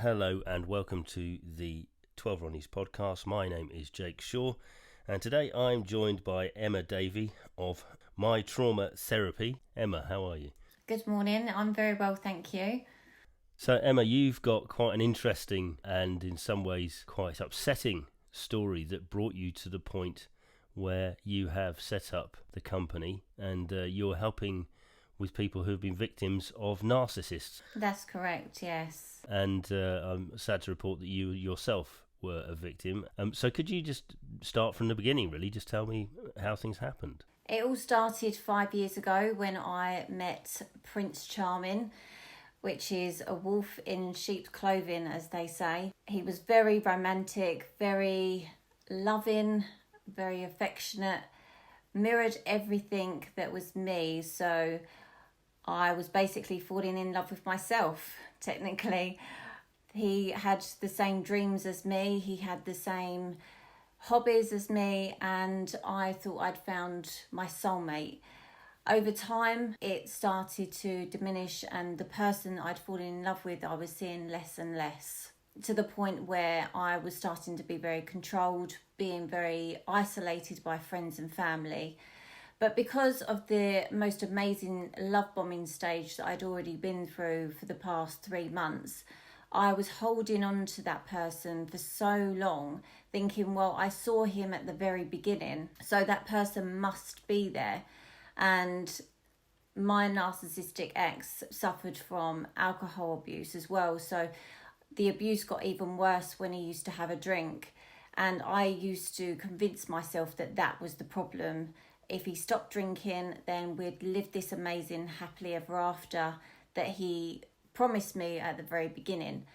Hello and welcome to the 12 Ronnies podcast. My name is Jake Shaw and today I'm joined by Emma Davey of My Trauma Therapy. Emma, how are you? Good morning, I'm very well, thank you. So Emma, you've got quite an interesting and in some ways quite upsetting story that brought you to the point where you have set up the company and you're helping with people who've been victims of narcissists. That's correct, yes. And I'm sad to report that you yourself were a victim. So could you just start from the beginning, really? Just tell me how things happened. It all started 5 years ago when I met Prince Charming, which is a wolf in sheep's clothing, as they say. He was very romantic, very loving, very affectionate, mirrored everything that was me. So I was basically falling in love with myself, technically. He had the same dreams as me, he had the same hobbies as me, and I thought I'd found my soulmate. Over time, it started to diminish, and the person I'd fallen in love with, I was seeing less and less, to the point where I was starting to be very controlled, being very isolated by friends and family. But because of the most amazing love bombing stage that I'd already been through for the past 3 months, I was holding on to that person for so long, thinking, well, I saw him at the very beginning, so that person must be there. And my narcissistic ex suffered from alcohol abuse as well, so the abuse got even worse when he used to have a drink, and I used to convince myself that that was the problem. If he stopped drinking, then we'd live this amazing happily ever after that he promised me at the very beginning.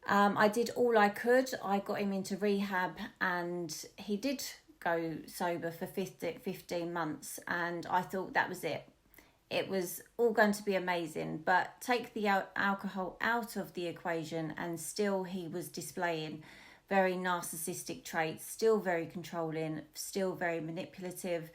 I did all I could. I got him into rehab and he did go sober for 15 months, and I thought that was it. It was all going to be amazing, but take the alcohol out of the equation and still he was displaying very narcissistic traits, still very controlling, still very manipulative,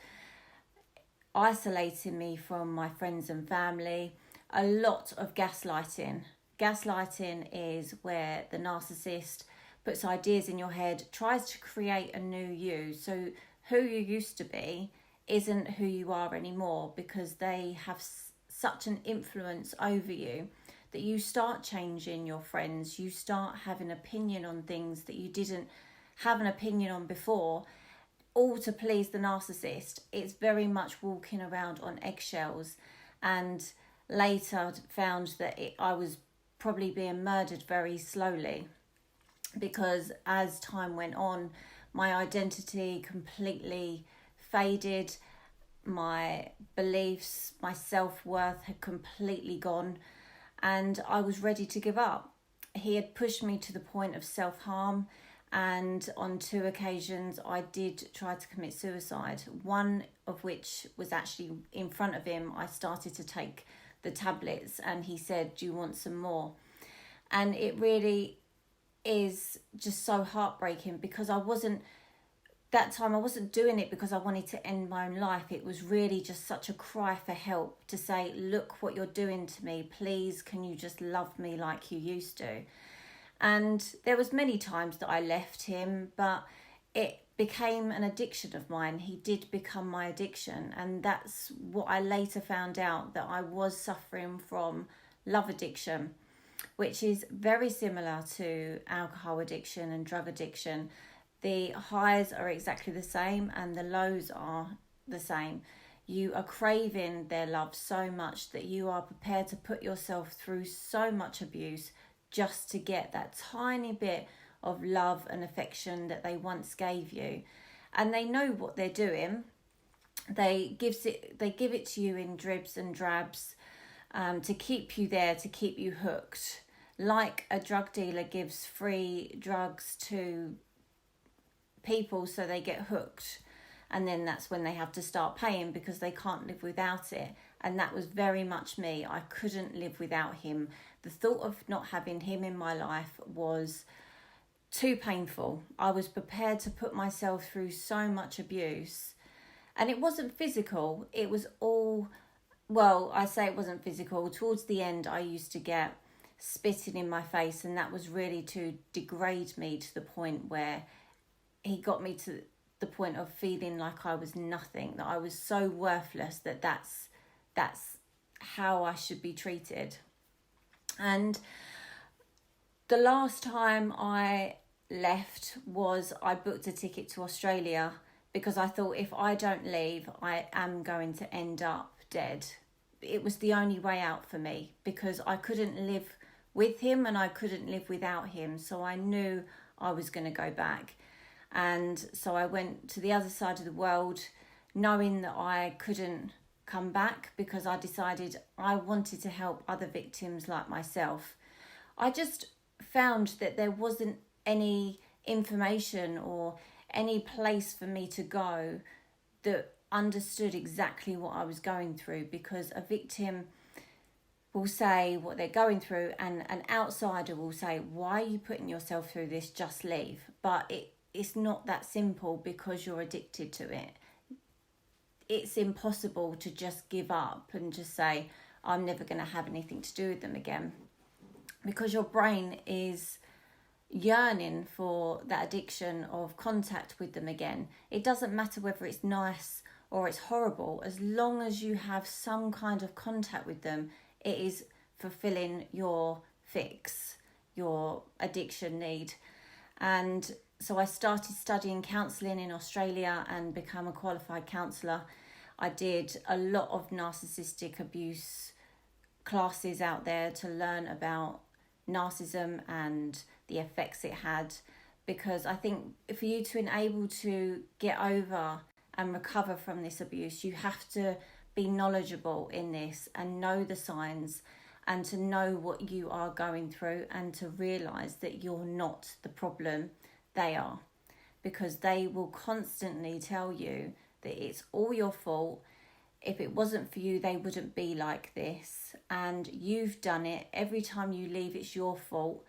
isolating me from my friends and family. A lot of gaslighting. Gaslighting is where the narcissist puts ideas in your head, tries to create a new you. So who you used to be isn't who you are anymore, because they have such an influence over you that you start changing your friends, you start having opinion on things that you didn't have an opinion on before, all to please the narcissist. It's very much walking around on eggshells, and later found that I was probably being murdered very slowly, because as time went on, my identity completely faded, my beliefs, my self-worth had completely gone, and I was ready to give up. He had pushed me to the point of self-harm, and on 2 occasions I did try to commit suicide, one of which was actually in front of him. I started to take the tablets and he said, "Do you want some more?" And it really is just so heartbreaking, because I wasn't doing it because I wanted to end my own life. It was really just such a cry for help, to say, look what you're doing to me, please can you just love me like you used to. And there was many times that I left him, but it became an addiction of mine. He did become my addiction, and that's what I later found out, that I was suffering from love addiction, which is very similar to alcohol addiction and drug addiction. The highs are exactly the same and the lows are the same. You are craving their love so much that you are prepared to put yourself through so much abuse just to get that tiny bit of love and affection that they once gave you. And they know what they're doing. They give it to you in dribs and drabs, to keep you there, to keep you hooked. Like a drug dealer gives free drugs to people so they get hooked, and then that's when they have to start paying because they can't live without it. And that was very much me. I couldn't live without him. The thought of not having him in my life was too painful. I was prepared to put myself through so much abuse, and it wasn't physical. It was all, well, I say it wasn't physical. Towards the end I used to get spitting in my face, and that was really to degrade me to the point where he got me to the point of feeling like I was nothing, that I was so worthless, that's how I should be treated. And the last time I left was I booked a ticket to Australia because I thought if I don't leave, I am going to end up dead. It was the only way out for me because I couldn't live with him and I couldn't live without him. So I knew I was going to go back. And so I went to the other side of the world knowing that I couldn't come back because I decided I wanted to help other victims like myself. I just found that there wasn't any information or any place for me to go that understood exactly what I was going through, because a victim will say what they're going through and an outsider will say, why are you putting yourself through this, just leave. But it's not that simple because you're addicted to it. It's impossible to just give up and just say, I'm never going to have anything to do with them again, because your brain is yearning for that addiction of contact with them again. It doesn't matter whether it's nice or it's horrible, as long as you have some kind of contact with them, it is fulfilling your fix, your addiction need. And so I started studying counselling in Australia and become a qualified counsellor. I did a lot of narcissistic abuse classes out there to learn about narcissism and the effects it had, because I think for you to enable to get over and recover from this abuse, you have to be knowledgeable in this and know the signs and to know what you are going through and to realise that you're not the problem, they are, because they will constantly tell you that it's all your fault. If it wasn't for you, they wouldn't be like this, and you've done it. Every time you leave, it's your fault.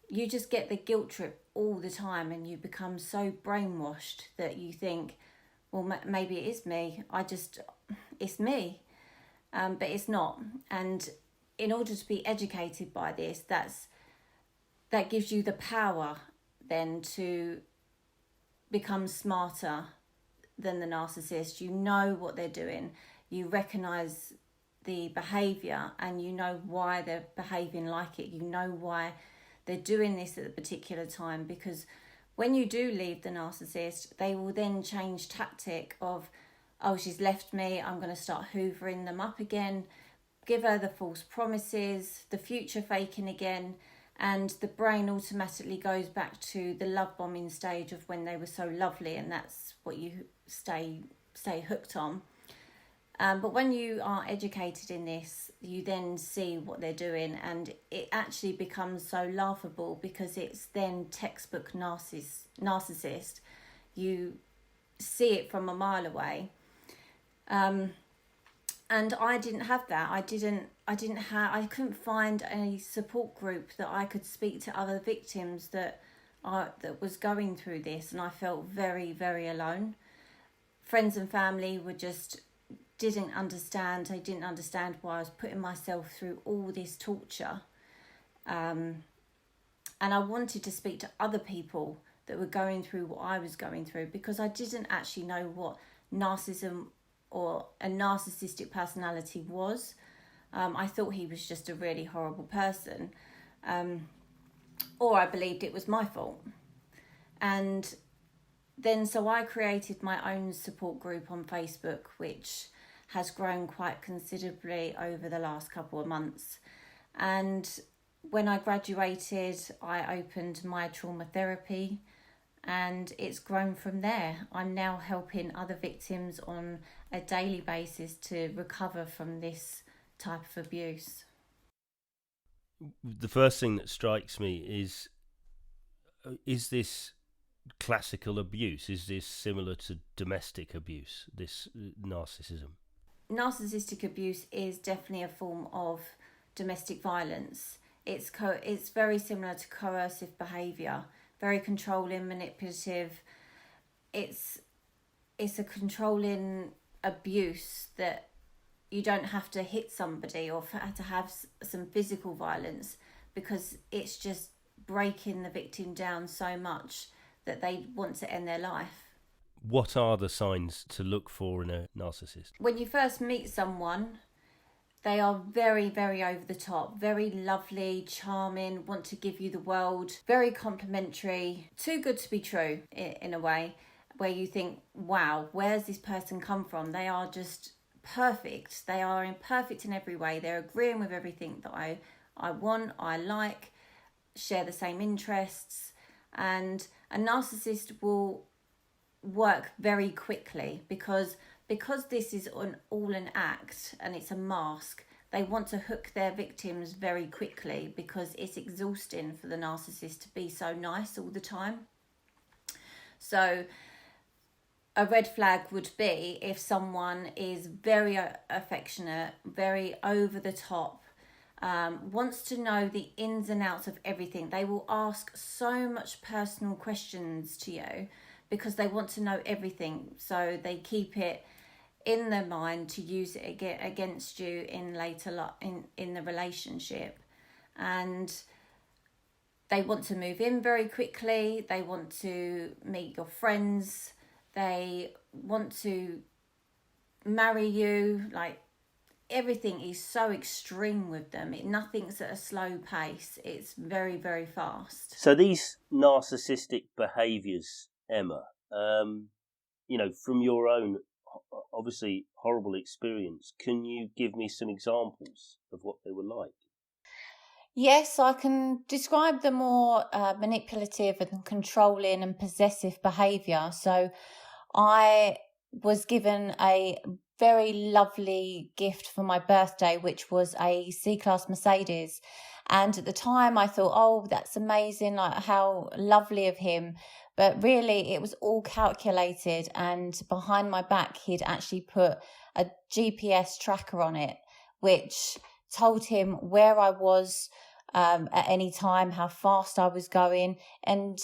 You just get the guilt trip all the time, and you become so brainwashed that you think, well, maybe it is me. It's me. But it's not. And in order to be educated by this, that gives you the power then to become smarter than the narcissist. You know what they're doing. You recognise the behaviour and you know why they're behaving like it. You know why they're doing this at a particular time, because when you do leave the narcissist, they will then change tactic of, oh, she's left me, I'm going to start hoovering them up again, give her the false promises, the future faking again, and the brain automatically goes back to the love bombing stage of when they were so lovely, and that's what you stay hooked on. But when you are educated in this, you then see what they're doing, and it actually becomes so laughable because it's then textbook narcissist. You see it from a mile away. And I didn't have that. I couldn't find a support group that I could speak to other victims that was going through this, and I felt very, very alone. Friends and family didn't understand. They didn't understand why I was putting myself through all this torture. And I wanted to speak to other people that were going through what I was going through, because I didn't actually know what narcissism or a narcissistic personality was. I thought he was just a really horrible person. Or I believed it was my fault. And then so I created my own support group on Facebook, which has grown quite considerably over the last couple of months. And when I graduated, I opened my trauma therapy, and it's grown from there. I'm now helping other victims on a daily basis to recover from this type of abuse. The first thing that strikes me is this classical abuse? Is this similar to domestic abuse, this narcissism? Narcissistic abuse is definitely a form of domestic violence. It's very similar to coercive behaviour, very controlling, manipulative. It's a controlling abuse that you don't have to hit somebody or to have some physical violence, because it's just breaking the victim down so much that they want to end their life. What are the signs to look for in a narcissist? When you first meet someone, they are very, very over the top, very lovely, charming, want to give you the world, very complimentary, too good to be true in a way, where you think, wow, where's this person come from? They are just perfect. They are perfect in every way. They're agreeing with everything that I want, I like, share the same interests. And a narcissist will work very quickly because this is all an act and it's a mask. They want to hook their victims very quickly because it's exhausting for the narcissist to be so nice all the time. So a red flag would be if someone is very affectionate, very over the top, wants to know the ins and outs of everything. They will ask so much personal questions to you because they want to know everything. So they keep it in their mind to use it against you in later in the relationship. And they want to move in very quickly. They want to meet your friends. They want to marry you. Like, everything is so extreme with them. Nothing's at a slow pace. It's very, very fast. So these narcissistic behaviours, Emma, from your own, obviously, horrible experience, can you give me some examples of what they were like? Yes, I can describe the more manipulative and controlling and possessive behaviour. So I was given a very lovely gift for my birthday, which was a C-Class Mercedes. And at the time I thought, oh, that's amazing, like how lovely of him. But really it was all calculated, and behind my back he'd actually put a GPS tracker on it, which told him where I was at any time, how fast I was going, and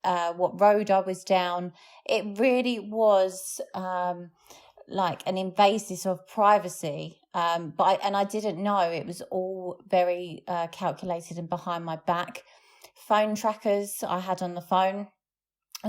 what road I was down. It really was like an invasive of privacy, but I didn't know. It was all very calculated and behind my back. Phone trackers I had on the phone,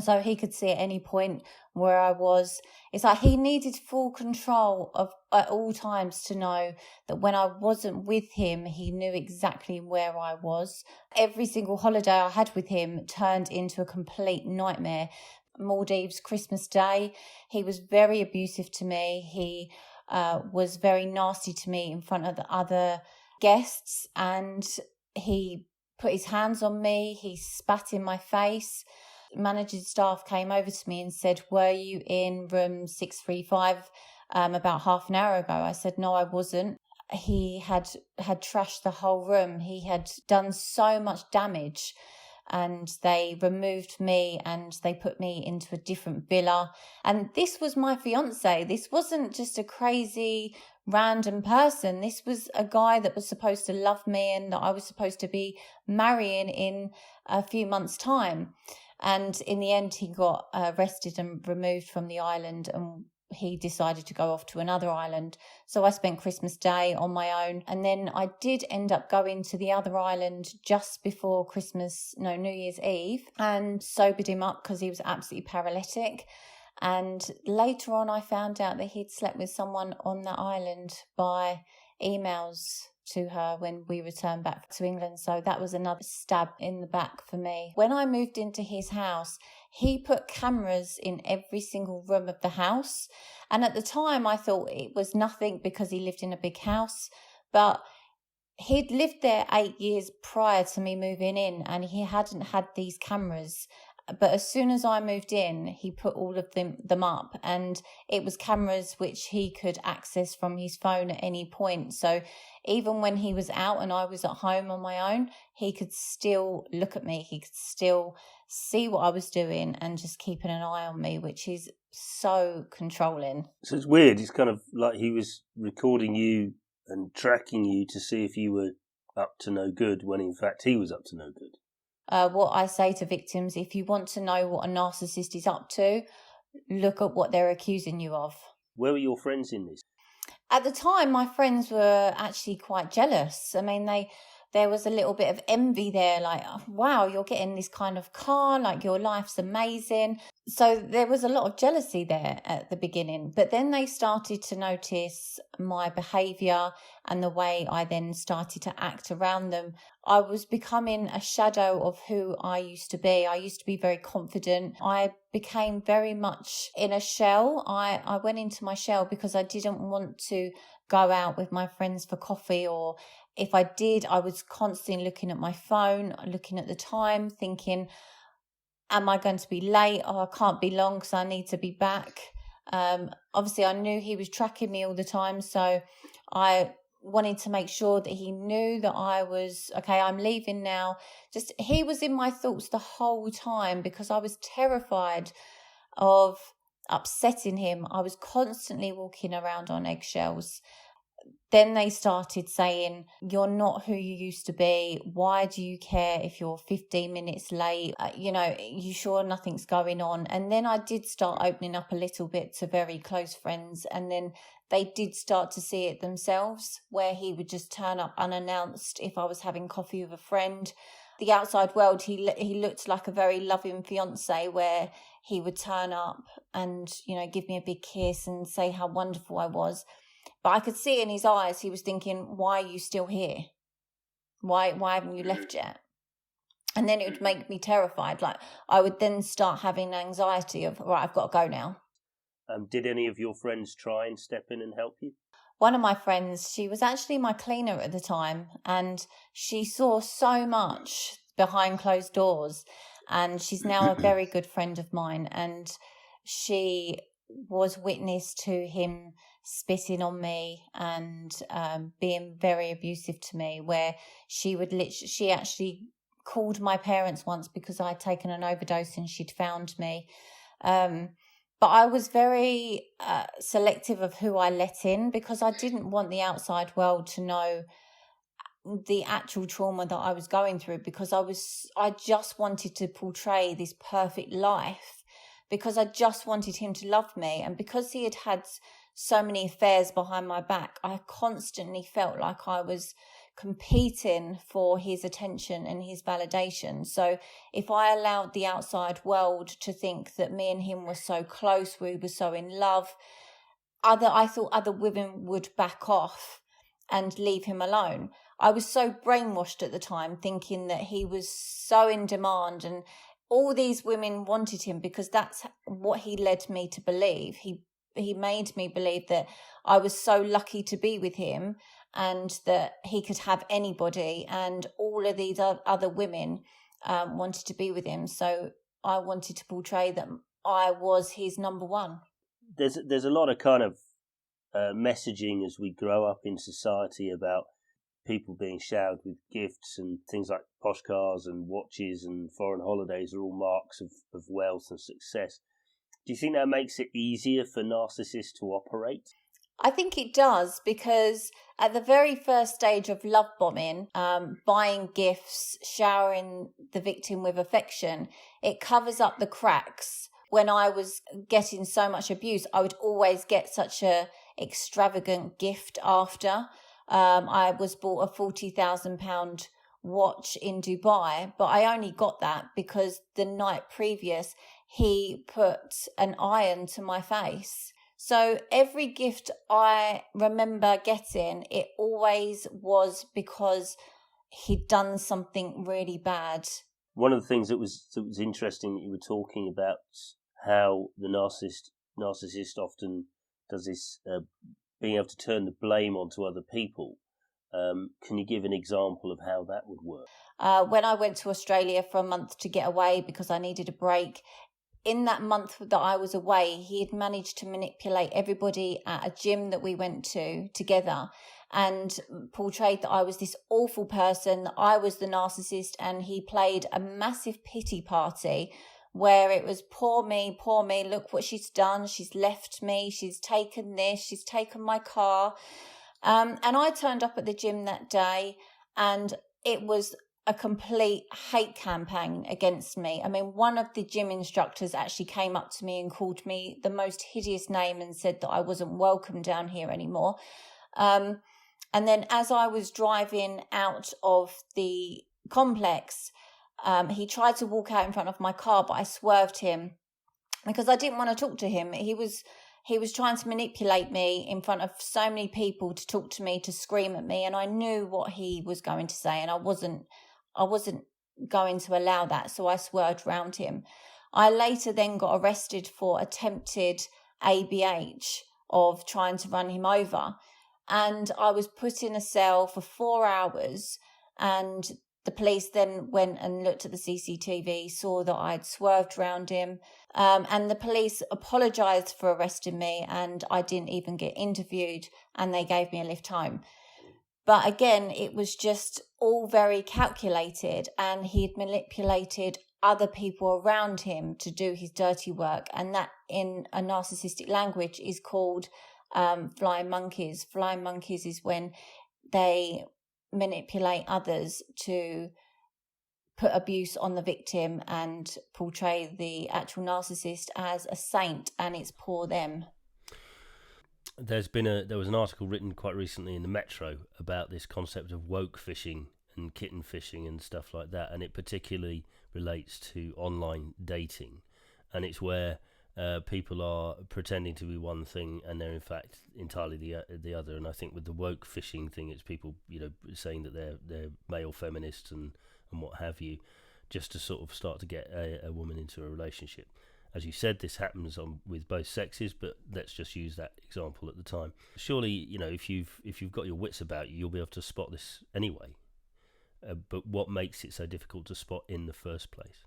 so he could see at any point where I was. It's like he needed full control of at all times to know that when I wasn't with him, he knew exactly where I was. Every single holiday I had with him turned into a complete nightmare. Maldives, Christmas Day, he was very abusive to me. He was very nasty to me in front of the other guests, and he put his hands on me. He spat in my face. Managing staff came over to me and said, were you in room 635 about half an hour ago? I said, no, I wasn't. He had trashed the whole room. He had done so much damage, and they removed me and they put me into a different villa. And this was my fiance. This wasn't just a crazy random person. This was a guy that was supposed to love me and that I was supposed to be marrying in a few months' time. And in the end, he got arrested and removed from the island, and he decided to go off to another island. So I spent Christmas Day on my own. And then I did end up going to the other island just before New Year's Eve, and sobered him up because he was absolutely paralytic. And later on, I found out that he'd slept with someone on that island by emails to her when we returned back to England. So that was another stab in the back for me. When I moved into his house, he put cameras in every single room of the house. And at the time I thought it was nothing because he lived in a big house, but he'd lived there 8 years prior to me moving in, and he hadn't had these cameras. But as soon as I moved in, he put all of them up, and it was cameras which he could access from his phone at any point. So even when he was out and I was at home on my own, he could still look at me. He could still see what I was doing and just keeping an eye on me, which is so controlling. So it's weird. It's kind of like he was recording you and tracking you to see if you were up to no good, when in fact he was up to no good. What I say to victims, if you want to know what a narcissist is up to, look at what they're accusing you of. Where were your friends in this? At the time, my friends were actually quite jealous. I mean, there was a little bit of envy there, like, oh, wow, you're getting this kind of car, like your life's amazing. So there was a lot of jealousy there at the beginning. But then they started to notice my behaviour and the way I then started to act around them. I was becoming a shadow of who I used to be. I used to be very confident. I became very much in a shell. I went into my shell because I didn't want to go out with my friends for coffee, or if I did, I was constantly looking at my phone, looking at the time, thinking, am I going to be late? Oh, I can't be long because I need to be back. Obviously, I knew he was tracking me all the time, so I wanted to make sure that he knew that I was, okay, I'm leaving now. Just, he was in my thoughts the whole time because I was terrified of upsetting him. I was constantly walking around on eggshells. Then they started saying, you're not who you used to be. Why do you care if you're 15 minutes late? You sure nothing's going on? And then I did start opening up a little bit to very close friends. And then they did start to see it themselves, where he would just turn up unannounced if I was having coffee with a friend. The outside world, he looked like a very loving fiance, where he would turn up and, give me a big kiss and say how wonderful I was. But I could see in his eyes, he was thinking, why are you still here? Why haven't you left yet? And then it would make me terrified. Like, I would then start having anxiety of, right, I've got to go now. Did any of your friends try and step in and help you? One of my friends, she was actually my cleaner at the time, and she saw so much behind closed doors, and she's now a very good friend of mine, and she was witness to him spitting on me and being very abusive to me, where she actually called my parents once because I'd taken an overdose and she'd found me. But I was very selective of who I let in, because I didn't want the outside world to know the actual trauma that I was going through, because I just wanted to portray this perfect life, because I just wanted him to love me. And because he had had so many affairs behind my back, I constantly felt like I was competing for his attention and his validation. So if I allowed the outside world to think that me and him were so close, we were so in love, I thought other women would back off and leave him alone. I was so brainwashed at the time, thinking that he was so in demand and all these women wanted him, because that's what he led me to believe. He made me believe that I was so lucky to be with him and that he could have anybody, and all of these other women wanted to be with him. So I wanted to portray that I was his number one. There's a lot of kind of messaging as we grow up in society about people being showered with gifts, and things like posh cars and watches and foreign holidays are all marks of wealth and success. Do you think that makes it easier for narcissists to operate? I think it does, because at the very first stage of love bombing, buying gifts, showering the victim with affection, it covers up the cracks. When I was getting so much abuse, I would always get such a extravagant gift after. I was bought a £40,000 watch in Dubai, but I only got that because the night previous he put an iron to my face. So every gift I remember getting, it always was because he'd done something really bad. One of the things that was interesting that you were talking about, how the narcissist often does this, being able to turn the blame onto other people. Can you give an example of how that would work? When I went to Australia for a month to get away because I needed a break, in that month that I was away, he had managed to manipulate everybody at a gym that we went to together and portrayed that I was this awful person, that I was the narcissist, and he played a massive pity party where it was poor me, look what she's done, she's left me, she's taken this, she's taken my car. And I turned up at the gym that day and it was a complete hate campaign against me. I mean, one of the gym instructors actually came up to me and called me the most hideous name and said that I wasn't welcome down here anymore. And then as I was driving out of the complex, he tried to walk out in front of my car, but I swerved him because I didn't want to talk to him. He was trying to manipulate me in front of so many people to talk to me, to scream at me, and I knew what he was going to say, and I wasn't going to allow that, so I swerved round him. I later then got arrested for attempted ABH of trying to run him over, and I was put in a cell for 4 hours, and the police then went and looked at the CCTV, saw that I'd swerved round him, and the police apologised for arresting me, and I didn't even get interviewed, and they gave me a lift home. But again, it was just all very calculated, and he'd manipulated other people around him to do his dirty work, and that in a narcissistic language is called flying monkeys. Flying monkeys is when they manipulate others to put abuse on the victim and portray the actual narcissist as a saint, and it's poor them. There was an article written quite recently in the Metro about this concept of woke fishing and kitten fishing and stuff like that, and it particularly relates to online dating, and it's where people are pretending to be one thing and they're in fact entirely the other. And I think with the woke fishing thing, it's people saying that they're male feminists and what have you, just to sort of start to get a woman into a relationship. As you said, this happens with both sexes, but let's just use that example at the time. Surely, if you've got your wits about you, you'll be able to spot this anyway. But what makes it so difficult to spot in the first place?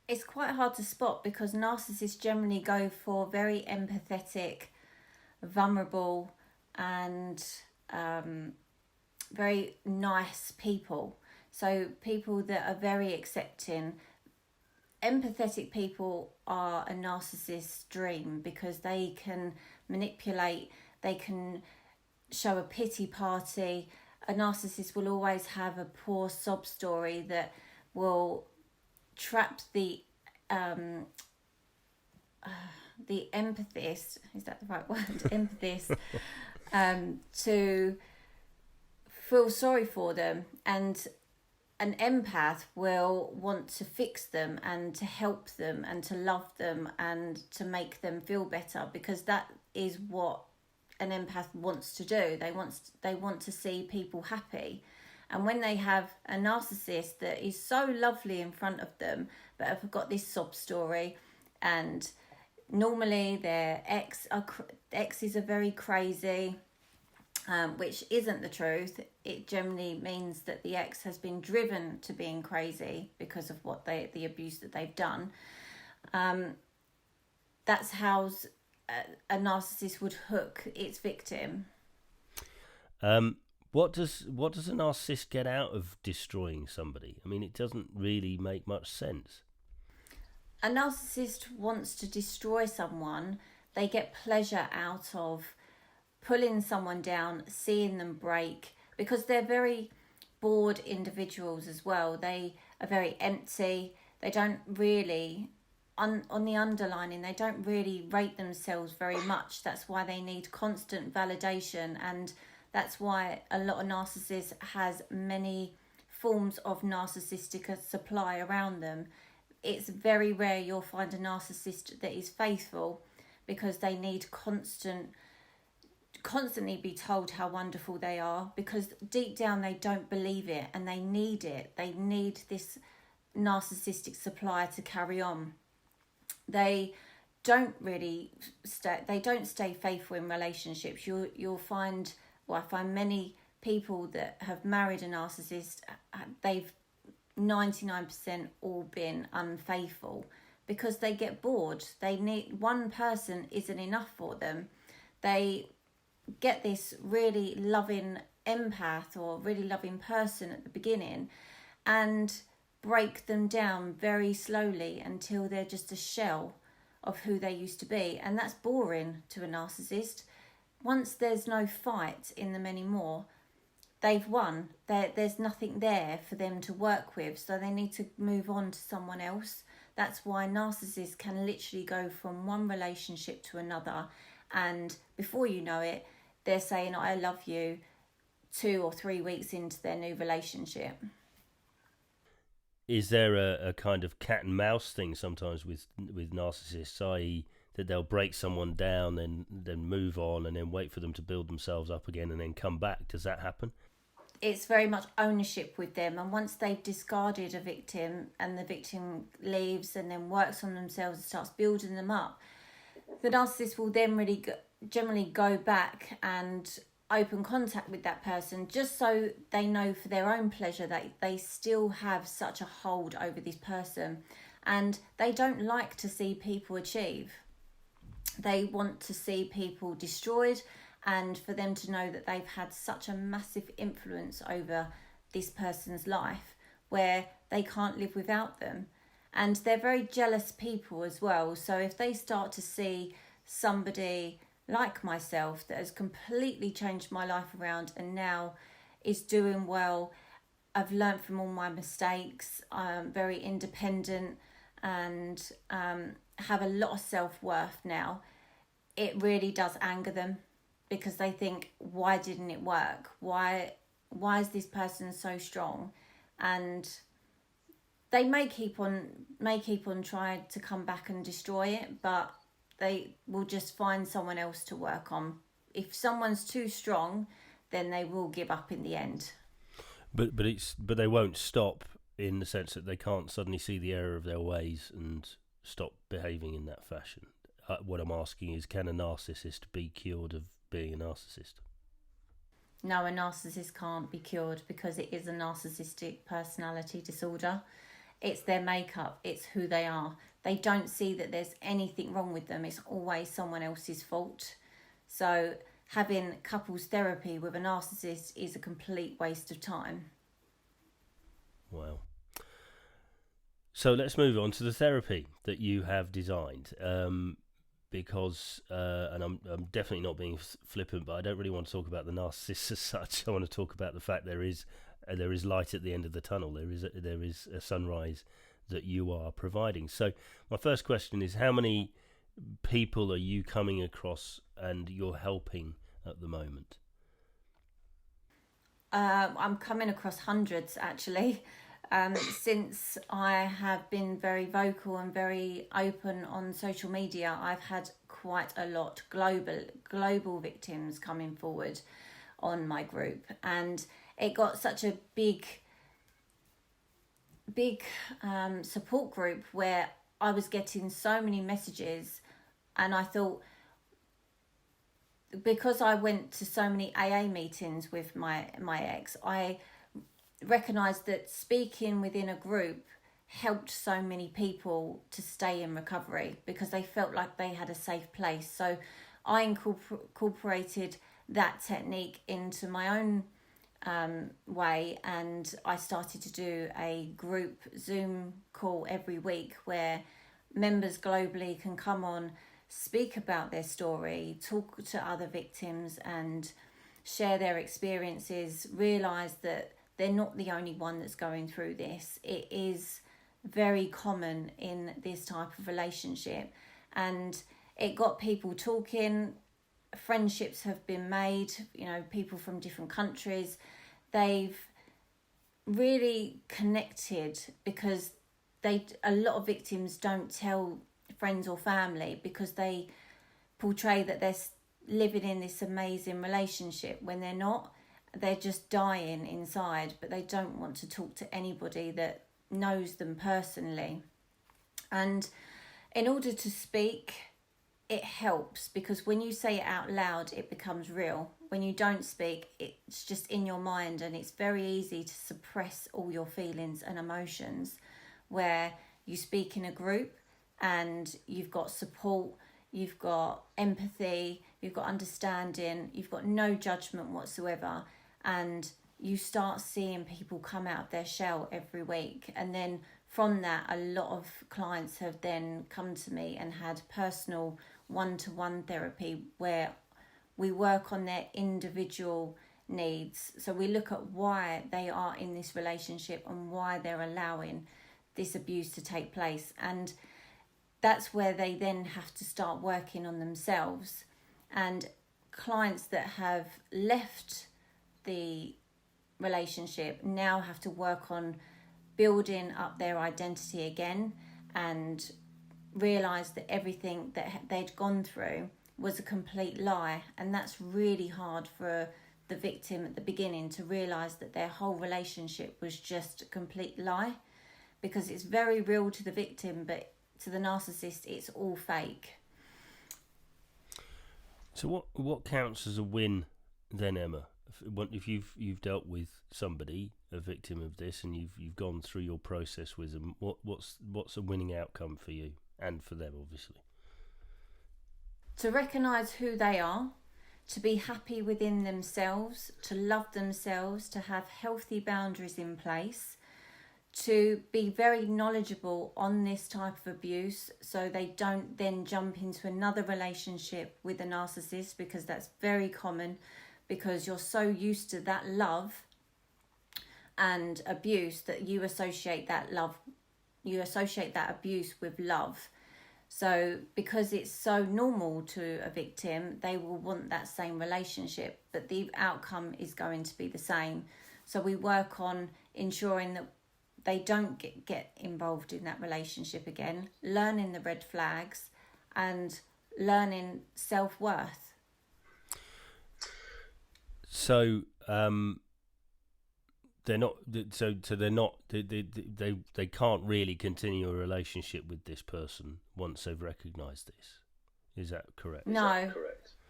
It's quite hard to spot because narcissists generally go for very empathetic, vulnerable, and very nice people. So people that are very accepting. Empathetic people are a narcissist's dream because they can manipulate, they can show a pity party. A narcissist will always have a poor sob story that will trap the empathist, is that the right word? Empathist, to feel sorry for them, and an empath will want to fix them and to help them and to love them and to make them feel better, because that is what an empath wants to do. They want to see people happy. And when they have a narcissist that is so lovely in front of them but have got this sob story, and normally their exes are very crazy, which isn't the truth. It generally means that the ex has been driven to being crazy because of the abuse that they've done. That's how a narcissist would hook its victim. What does a narcissist get out of destroying somebody? I mean, it doesn't really make much sense. A narcissist wants to destroy someone. They get pleasure out of pulling someone down, seeing them break, because they're very bored individuals as well. They are very empty. They don't really, on the underlining, they don't really rate themselves very much. That's why they need constant validation, and that's why a lot of narcissists has many forms of narcissistic supply around them. It's very rare you'll find a narcissist that is faithful, because they need constantly be told how wonderful they are, because deep down they don't believe it and they need it. They need this narcissistic supply to carry on. They don't really stay faithful in relationships. You'll find, I find many people that have married a narcissist, they've 99% all been unfaithful because they get bored. They need one person isn't enough for them. They get this really loving empath or really loving person at the beginning and break them down very slowly until they're just a shell of who they used to be. And that's boring to a narcissist. Once there's no fight in them anymore, they've won. There's nothing there for them to work with, so they need to move on to someone else. That's why narcissists can literally go from one relationship to another, and before you know it, they're saying I love you 2 or 3 weeks into their new relationship. Is there a kind of cat and mouse thing sometimes with narcissists, i.e., that they'll break someone down, then move on, and then wait for them to build themselves up again, and then come back? Does that happen? It's very much ownership with them, and once they've discarded a victim and the victim leaves and then works on themselves and starts building them up, the narcissist will then really generally go back and open contact with that person, just so they know for their own pleasure that they still have such a hold over this person, and they don't like to see people achieve. They want to see people destroyed, and for them to know that they've had such a massive influence over this person's life where they can't live without them. And they're very jealous people as well. So if they start to see somebody like myself that has completely changed my life around and now is doing well, I've learned from all my mistakes, I'm very independent and have a lot of self-worth now, it really does anger them, because they think, why didn't it work? Why is this person so strong? And they may keep on trying to come back and destroy it, but they will just find someone else to work on. If someone's too strong, then they will give up in the end. But they won't stop, in the sense that they can't suddenly see the error of their ways and stop behaving in that fashion. What I'm asking is, can a narcissist be cured of being a narcissist? No, a narcissist can't be cured, because it is a narcissistic personality disorder. It's their makeup, it's who they are. They don't see that there's anything wrong with them. It's always someone else's fault. So having couples therapy with a narcissist is a complete waste of time. Wow. So let's move on to the therapy that you have designed. Because, and I'm definitely not being flippant, but I don't really want to talk about the narcissist as such. I want to talk about the fact there is light at the end of the tunnel. There is a sunrise that you are providing. So my first question is, how many people are you coming across and you're helping at the moment? I'm coming across hundreds, actually. Since I have been very vocal and very open on social media, I've had quite a lot global victims coming forward on my group, and it got such a big support group where I was getting so many messages, and I thought, because I went to so many AA meetings with my ex, I recognised that speaking within a group helped so many people to stay in recovery, because they felt like they had a safe place. So I incorporated that technique into my own way, and I started to do a group Zoom call every week where members globally can come on, speak about their story, talk to other victims and share their experiences, realise that they're not the only one that's going through this. It is very common in this type of relationship, and it got people talking. Friendships have been made, people from different countries. They've really connected, because a lot of victims don't tell friends or family, because they portray that they're living in this amazing relationship when they're not. They're just dying inside, but they don't want to talk to anybody that knows them personally. And in order to speak, it helps, because when you say it out loud, it becomes real. When you don't speak, it's just in your mind, and it's very easy to suppress all your feelings and emotions. Where you speak in a group and you've got support, you've got empathy, you've got understanding, you've got no judgment whatsoever, and you start seeing people come out of their shell every week. And then from that, a lot of clients have then come to me and had personal one-to-one therapy where we work on their individual needs. So we look at why they are in this relationship and why they're allowing this abuse to take place. And that's where they then have to start working on themselves. And clients that have left the relationship now have to work on building up their identity again and realize that everything that they'd gone through was a complete lie. And that's really hard for the victim at the beginning, to realize that their whole relationship was just a complete lie, because it's very real to the victim, but to the narcissist it's all fake. So what counts as a win then, Emma? If you've dealt with somebody, a victim of this, and you've gone through your process with them, what's a winning outcome for you and for them, obviously? To recognise who they are, to be happy within themselves, to love themselves, to have healthy boundaries in place, to be very knowledgeable on this type of abuse so they don't then jump into another relationship with a narcissist, because that's very common, because you're so used to that love and abuse that you associate that abuse with love. So because it's so normal to a victim, they will want that same relationship, but the outcome is going to be the same. So we work on ensuring that they don't get involved in that relationship again, learning the red flags and learning self-worth. So they're not. So they're not. They can't really continue a relationship with this person once they've recognised this. Is that correct? No,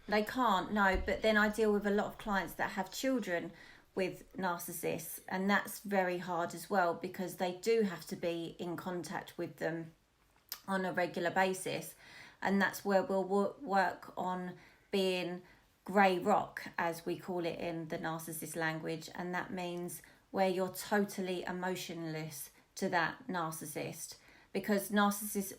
they can't. No, but then I deal with a lot of clients that have children with narcissists, and that's very hard as well, because they do have to be in contact with them on a regular basis, and that's where we'll work on being grey rock, as we call it in the narcissist language, and that means where you're totally emotionless to that narcissist, because narcissist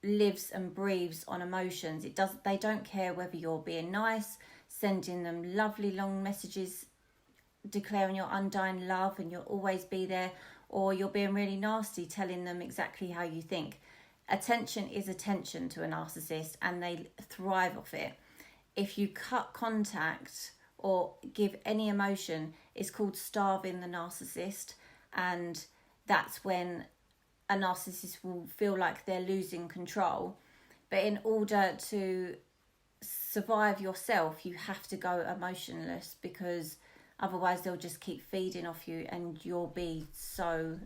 lives and breathes on emotions. They don't care whether you're being nice, sending them lovely long messages declaring your undying love and you'll always be there, or you're being really nasty, telling them exactly how you think. Attention is attention to a narcissist, and they thrive off it. If you cut contact or give any emotion, it's called starving the narcissist, and that's when a narcissist will feel like they're losing control. But in order to survive yourself, you have to go emotionless, because otherwise they'll just keep feeding off you and you'll be so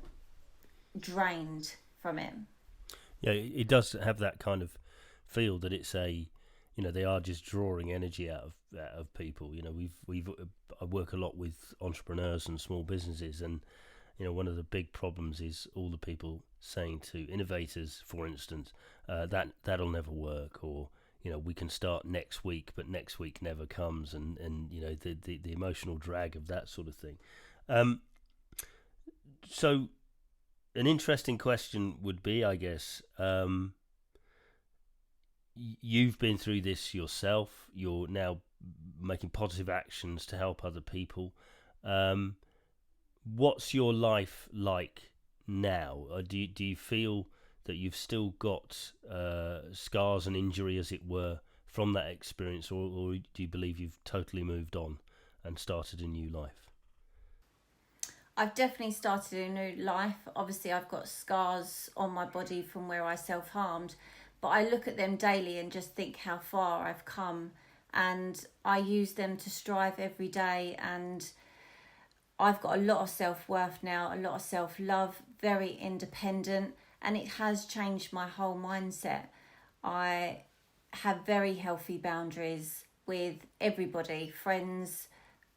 drained from it. Yeah, it does have that kind of feel that it's they are just drawing energy out of people. I work a lot with entrepreneurs and small businesses, and one of the big problems is all the people saying to innovators, for instance, that'll never work, or we can start next week, but next week never comes, and the emotional drag of that sort of thing. So an interesting question would be, I guess, you've been through this yourself. You're now making positive actions to help other people. What's your life like now? Do you feel that you've still got scars and injury, as it were, from that experience, or do you believe you've totally moved on and started a new life? I've definitely started a new life. Obviously, I've got scars on my body from where I self-harmed, but I look at them daily and just think how far I've come, and I use them to strive every day, and I've got a lot of self-worth now, a lot of self-love, very independent, and it has changed my whole mindset. I have very healthy boundaries with everybody, friends,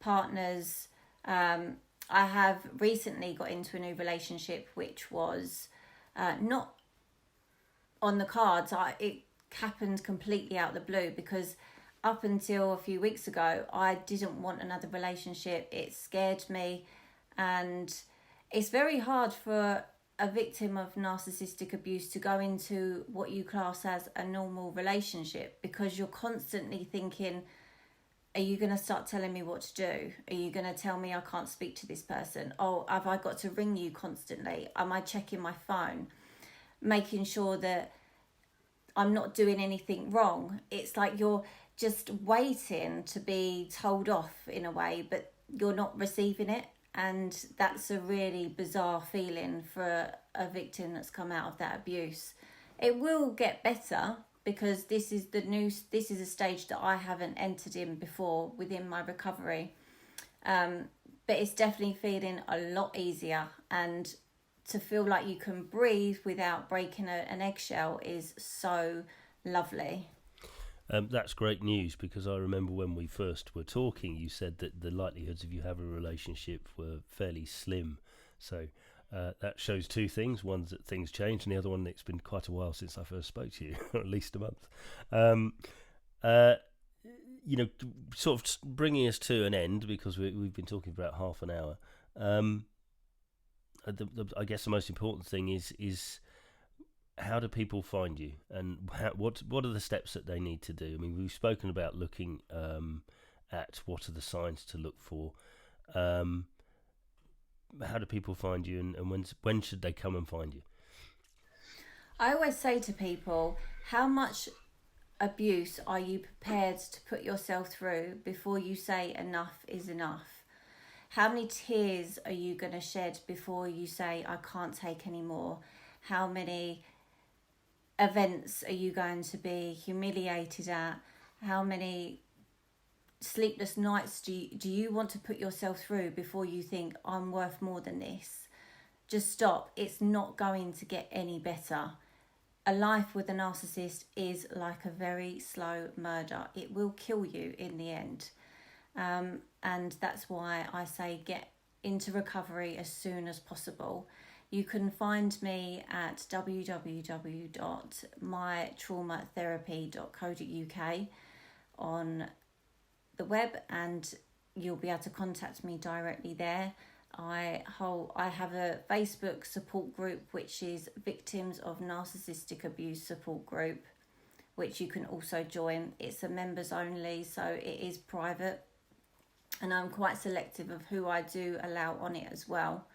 partners. I have recently got into a new relationship which was not on the cards. It happened completely out of the blue, because up until a few weeks ago, I didn't want another relationship. It scared me, and it's very hard for a victim of narcissistic abuse to go into what you class as a normal relationship, because you're constantly thinking, are you going to start telling me what to do? Are you going to tell me I can't speak to this person? Oh, have I got to ring you constantly? Am I checking my phone? Making sure that I'm not doing anything wrong. It's like you're just waiting to be told off in a way, but you're not receiving it. And that's a really bizarre feeling for a victim that's come out of that abuse. It will get better, because this is a stage that I haven't entered in before within my recovery. But it's definitely feeling a lot easier, and to feel like you can breathe without breaking an eggshell is so lovely. That's great news, because I remember when we first were talking, you said that the likelihoods of you having a relationship were fairly slim. So that shows two things. One's that things change, and the other one, it's been quite a while since I first spoke to you, or at least a month. Sort of bringing us to an end, because we've been talking for about half an hour. I guess the most important thing is how do people find you, and what are the steps that they need to do? I mean, we've spoken about looking at what are the signs to look for. How do people find you, and when should they come and find you? I always say to people, how much abuse are you prepared to put yourself through before you say enough is enough? How many tears are you going to shed before you say, I can't take any more? How many events are you going to be humiliated at? How many sleepless nights do you want to put yourself through before you think, I'm worth more than this? Just stop. It's not going to get any better. A life with a narcissist is like a very slow murder. It will kill you in the end. And that's why I say get into recovery as soon as possible. You can find me at www.mytraumatherapy.co.uk on the web, and you'll be able to contact me directly there. I have a Facebook support group, which is Victims of Narcissistic Abuse Support Group, which you can also join. It's a members only, so it is private, and I'm quite selective of who I do allow on it as well.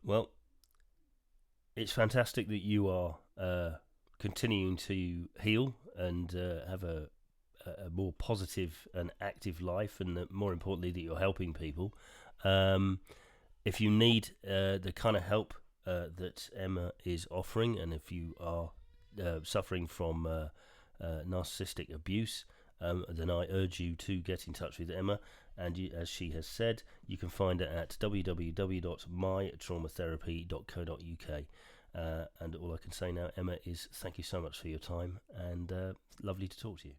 Well, it's fantastic that you are continuing to heal and have a more positive and active life, and more importantly that you're helping people. If you need the kind of help that Emma is offering, and if you are suffering from narcissistic abuse, then I urge you to get in touch with Emma, and as she has said, you can find her at www.mytraumatherapy.co.uk. And all I can say now, Emma, is thank you so much for your time, and lovely to talk to you.